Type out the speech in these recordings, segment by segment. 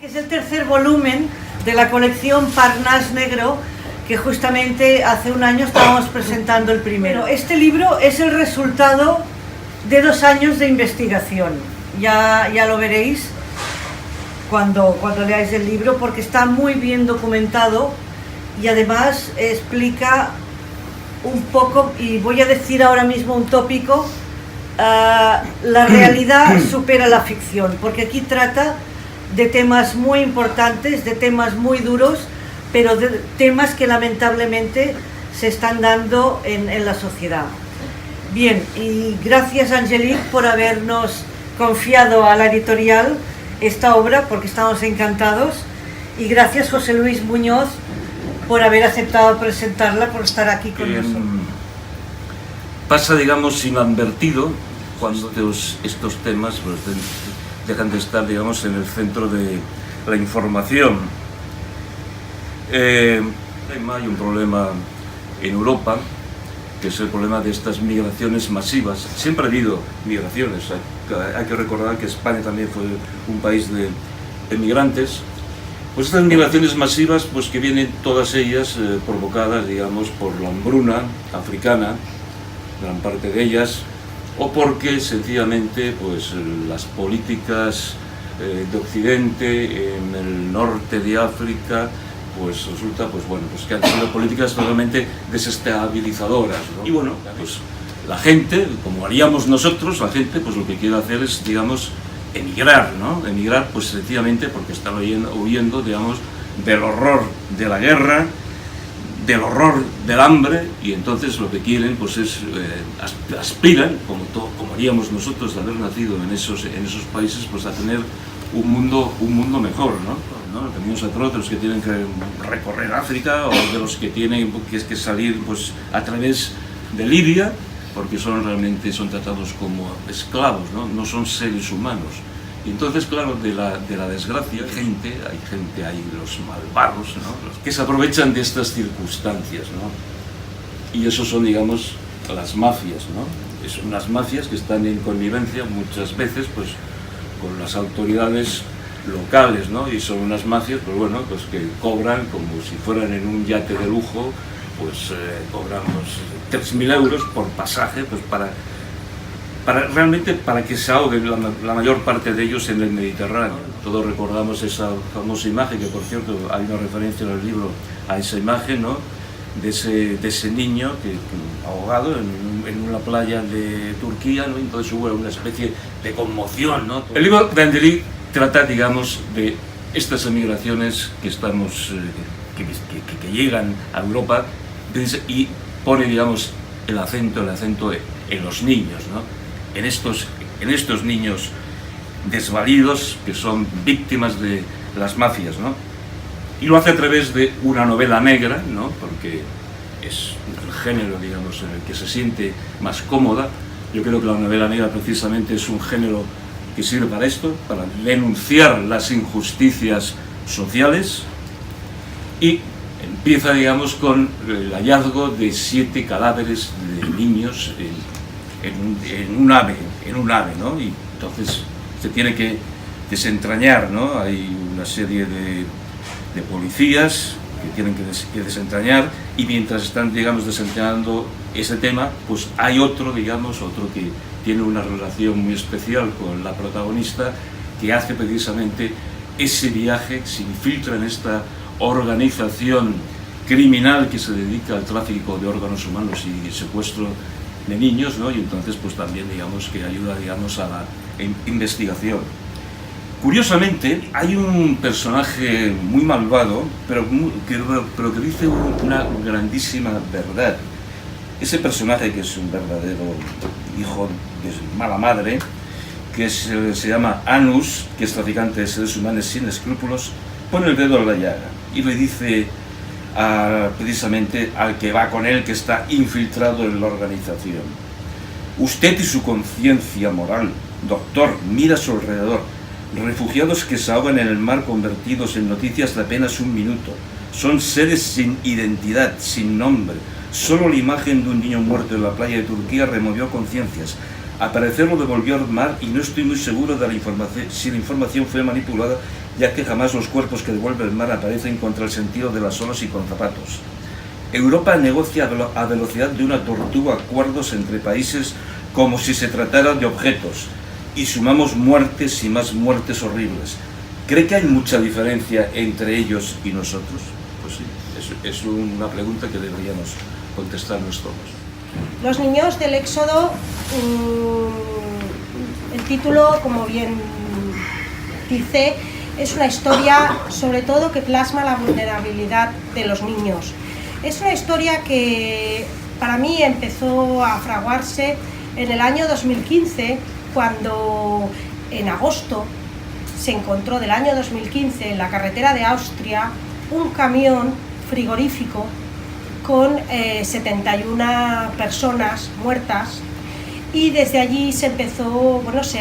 Es el tercer volumen de la colección Parnas Negro, que justamente hace un año estábamos presentando el primero. Este libro es el resultado de 2 años de investigación. Ya lo veréis cuando leáis el libro, porque está muy bien documentado y además explica un poco, y voy a decir ahora mismo un tópico, la realidad supera la ficción, porque aquí trata de temas muy importantes, de temas muy duros, pero de temas que lamentablemente se están dando en la sociedad. Bien, y gracias Angelique por habernos confiado a la editorial esta obra, porque estamos encantados, y gracias José Luis Muñoz por haber aceptado presentarla, por estar aquí con nosotros. Pasa, digamos, inadvertido cuando estos temas pues, dejan de estar, digamos, en el centro de la información. Hay un problema en Europa, que es el problema de estas migraciones masivas. Siempre ha habido migraciones, hay que recordar que España también fue un país de migrantes. Pues estas migraciones masivas, pues que vienen todas ellas provocadas, digamos, por la hambruna africana, gran parte de ellas, o porque sencillamente pues las políticas de Occidente en el norte de África pues resulta pues que han sido políticas totalmente desestabilizadoras, ¿no? Y bueno, pues la gente, como haríamos nosotros, la gente pues lo que quiere hacer es, digamos, emigrar, ¿no? Emigrar pues sencillamente porque están huyendo, digamos, del horror de la guerra, del horror del hambre, y entonces lo que quieren pues es, aspiran, como haríamos nosotros de haber nacido en esos países, pues a tener un mundo mejor, ¿no? Tenemos a otros que tienen que recorrer África, o de los que tienen que salir pues a través de Libia, porque realmente son tratados como esclavos, ¿no? No son seres humanos. Y entonces, claro, de la desgracia hay los malvados, ¿no? Los que se aprovechan de estas circunstancias, ¿no? Y esos son, digamos, las mafias, ¿no? Son unas mafias que están en connivencia muchas veces pues, con las autoridades locales, ¿no? Y son unas mafias pues, bueno, pues, que cobran como si fueran en un yate de lujo, pues cobran pues, 3.000 euros por pasaje, pues realmente para que se ahoguen la mayor parte de ellos en el Mediterráneo. Todos recordamos esa famosa imagen, que por cierto hay una referencia en el libro a esa imagen, ¿no? de ese niño ahogado en una playa de Turquía, ¿no? Entonces hubo una especie de conmoción, ¿no? El libro de Angelique trata, digamos, de estas emigraciones que llegan a Europa, y pone, digamos, el acento en los niños, ¿no? En estos niños desvalidos que son víctimas de las mafias, ¿no? Y lo hace a través de una novela negra, ¿no? Porque es el género, digamos, en el que se siente más cómoda. Yo creo que la novela negra precisamente es un género que sirve para esto, para denunciar las injusticias sociales, y empieza, digamos, con el hallazgo de 7 cadáveres de niños en un ave, ¿no? Y entonces se tiene que desentrañar, ¿no? Hay una serie de policías que tienen que desentrañar, y mientras están, digamos, desentrañando ese tema, pues hay otro que tiene una relación muy especial con la protagonista, que hace precisamente ese viaje, se infiltra en esta organización criminal que se dedica al tráfico de órganos humanos y secuestro de niños, ¿no? Y entonces pues también, digamos, que ayuda, digamos, a la investigación. Curiosamente, hay un personaje muy malvado, pero que dice una grandísima verdad. Ese personaje, que es un verdadero hijo de mala madre, que se llama Anus, que es traficante de seres humanos sin escrúpulos, pone el dedo en la llaga y le dice precisamente al que va con él, que está infiltrado en la organización: usted y su conciencia moral, doctor, mira a su alrededor. Refugiados que se ahogan en el mar, convertidos en noticias de apenas un minuto. Son seres sin identidad, sin nombre. Solo la imagen de un niño muerto en la playa de Turquía removió conciencias. Al parecer lo devolvió al mar y no estoy muy seguro de si la información fue manipulada, ya que jamás los cuerpos que devuelve el mar aparecen contra el sentido de las olas y con zapatos. Europa negocia a velocidad de una tortuga acuerdos entre países como si se tratara de objetos, y sumamos muertes y más muertes horribles. ¿Cree que hay mucha diferencia entre ellos y nosotros? Pues sí, es una pregunta que deberíamos contestarnos todos. Los niños del Éxodo, el título, como bien dice, es una historia sobre todo que plasma la vulnerabilidad de los niños. Es una historia que para mí empezó a fraguarse en el año 2015, cuando en agosto se encontró del año 2015 en la carretera de Austria un camión frigorífico con 71 personas muertas, y desde allí se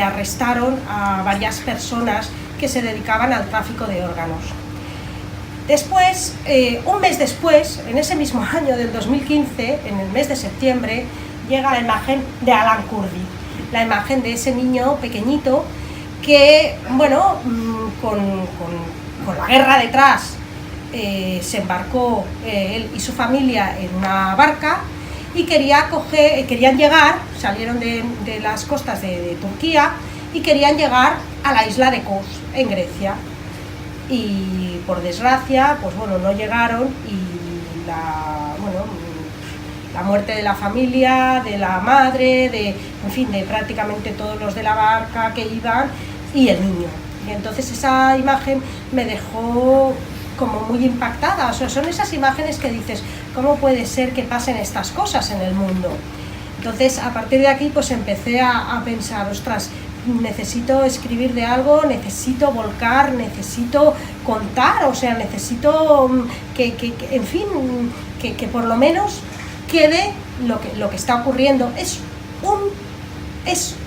arrestaron a varias personas que se dedicaban al tráfico de órganos. Después, un mes después, en ese mismo año del 2015, en el mes de septiembre, llega la imagen de Alan Kurdi, la imagen de ese niño pequeñito que, con la guerra detrás, se embarcó él y su familia en una barca y querían llegar, salieron de las costas de Turquía y querían llegar a la isla de Kos, en Grecia. Y por desgracia, no llegaron, y la muerte de la familia, de la madre, de prácticamente todos los de la barca que iban, y el niño. Y entonces esa imagen me dejó como muy impactada. O sea, son esas imágenes que dices, ¿cómo puede ser que pasen estas cosas en el mundo? Entonces, a partir de aquí, empecé a pensar, ostras, necesito escribir de algo, necesito volcar, necesito contar, o sea, necesito que por lo menos quede lo que está ocurriendo. Es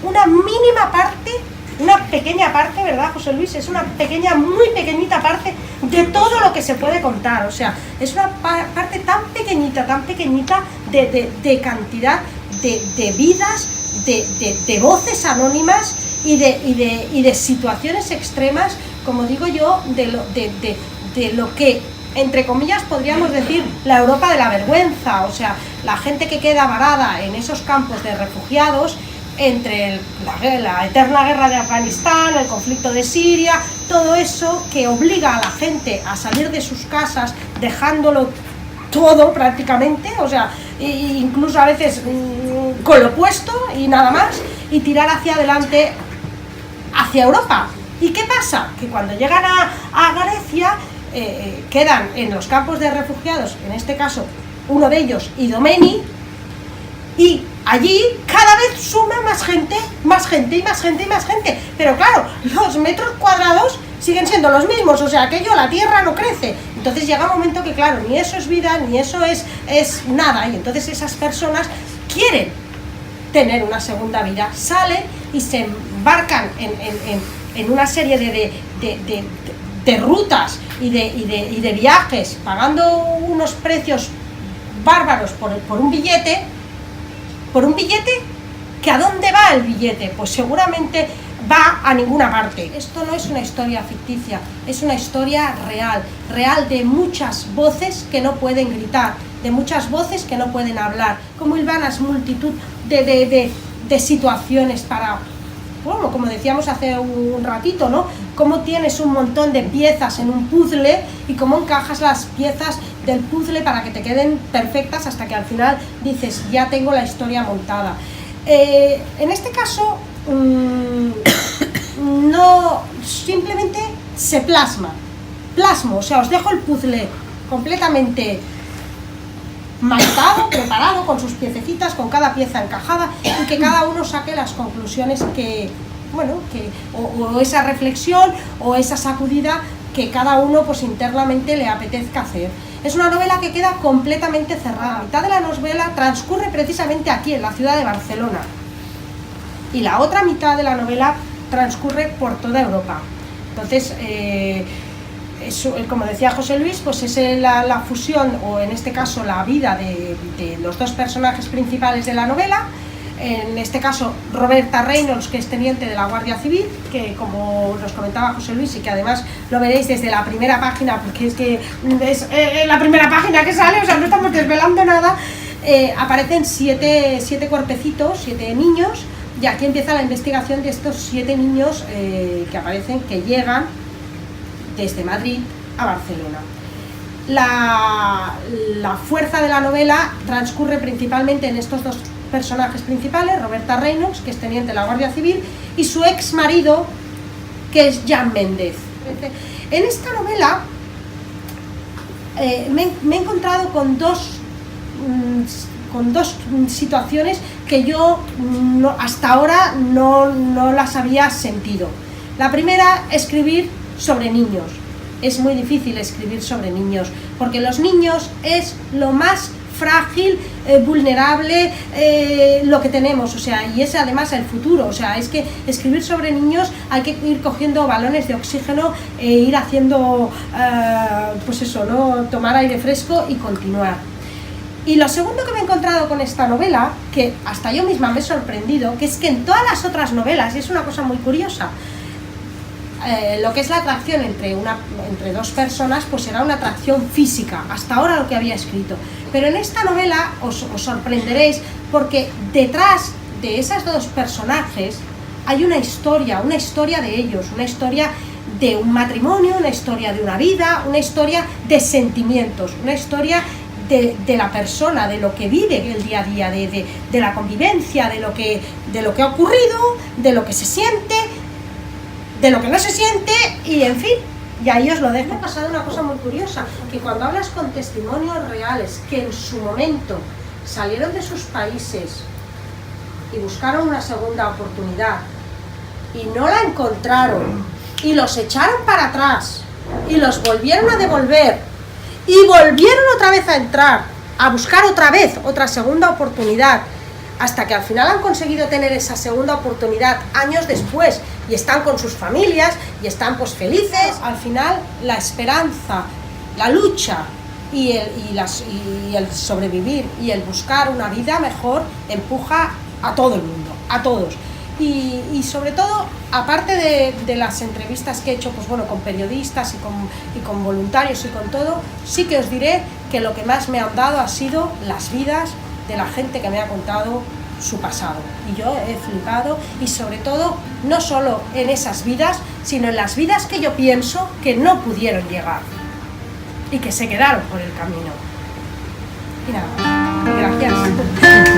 una mínima parte, una pequeña parte, ¿verdad, José Luis? Es una pequeña, muy pequeñita parte de todo lo que se puede contar. O sea, es una parte tan pequeñita de cantidad de vidas, de voces anónimas y de situaciones extremas, como digo yo, de lo que, entre comillas, podríamos decir la Europa de la vergüenza. O sea, la gente que queda varada en esos campos de refugiados entre la eterna guerra de Afganistán, el conflicto de Siria, todo eso que obliga a la gente a salir de sus casas dejándolo todo prácticamente, o sea, incluso a veces con lo puesto y nada más, y tirar hacia adelante, hacia Europa. ¿Y qué pasa? Que cuando llegan a Grecia, quedan en los campos de refugiados, en este caso uno de ellos, Idomeni, y allí cada vez suma más gente, pero claro, los metros cuadrados siguen siendo los mismos, o sea, aquello, la tierra no crece. Entonces llega un momento que, claro, ni eso es vida, ni eso es nada, y entonces esas personas quieren tener una segunda vida, salen y se embarcan en una serie de rutas y de viajes, pagando unos precios bárbaros por un billete, que ¿a dónde va el billete? Pues seguramente va a ninguna parte. Esto no es una historia ficticia, es una historia real de muchas voces que no pueden gritar, de muchas voces que no pueden hablar, como hilvanas multitud de situaciones para, bueno, como decíamos hace un ratito, ¿no? Cómo tienes un montón de piezas en un puzzle y cómo encajas las piezas del puzzle para que te queden perfectas hasta que al final dices, ya tengo la historia montada. En este caso, no, simplemente se plasmo, o sea, os dejo el puzzle completamente montado, preparado, con sus piececitas, con cada pieza encajada, y que cada uno saque las conclusiones o esa reflexión o esa sacudida que cada uno internamente le apetezca hacer. Es una novela que queda completamente cerrada. La mitad de la novela transcurre precisamente aquí, en la ciudad de Barcelona, y la otra mitad de la novela transcurre por toda Europa. Entonces, como decía José Luis, pues es la fusión, o en este caso la vida de los dos personajes principales de la novela, en este caso Roberta Reynolds, que es teniente de la Guardia Civil, que como nos comentaba José Luis, y que además lo veréis desde la primera página, porque es que es la primera página que sale, o sea, no estamos desvelando nada. Aparecen siete cuerpecitos, 7 niños, y aquí empieza la investigación de estos 7 niños que aparecen, que llegan desde Madrid a Barcelona. La fuerza de la novela transcurre principalmente en estos dos personajes principales, Roberta Reynolds, que es teniente de la Guardia Civil, y su ex marido, que es Jan Méndez. En esta novela me he encontrado con dos situaciones que yo hasta ahora no las había sentido. La primera, escribir sobre niños. Es muy difícil escribir sobre niños, porque los niños es lo más frágil, vulnerable, lo que tenemos, o sea, y es además el futuro, o sea, es que escribir sobre niños hay que ir cogiendo balones de oxígeno e ir haciendo, pues eso, ¿no? Tomar aire fresco y continuar. Y lo segundo que me he encontrado con esta novela, que hasta yo misma me he sorprendido, que es que en todas las otras novelas, y es una cosa muy curiosa, lo que es la atracción entre dos personas, pues será una atracción física, hasta ahora lo que había escrito. Pero en esta novela os sorprenderéis, porque detrás de esos dos personajes hay una historia de ellos, una historia de un matrimonio, una historia de una vida, una historia de sentimientos, una historia de la persona, de lo que vive el día a día, de la convivencia, de lo que ha ocurrido, de lo que se siente, de lo que no se siente, y en fin, y ahí os lo dejo. Me ha pasado una cosa muy curiosa, que cuando hablas con testimonios reales que en su momento salieron de sus países y buscaron una segunda oportunidad y no la encontraron y los echaron para atrás y los volvieron a devolver y volvieron otra vez a entrar a buscar otra vez otra segunda oportunidad, hasta que al final han conseguido tener esa segunda oportunidad años después y están con sus familias y están pues felices. Al final la esperanza, la lucha y el sobrevivir y el buscar una vida mejor empuja a todo el mundo, a todos. Y sobre todo, aparte de las entrevistas que he hecho, pues bueno, con periodistas y con voluntarios y con todo, sí que os diré que lo que más me han dado ha sido las vidas de la gente que me ha contado su pasado, y yo he flipado, y sobre todo no solo en esas vidas, sino en las vidas que yo pienso que no pudieron llegar y que se quedaron por el camino. Y nada, gracias.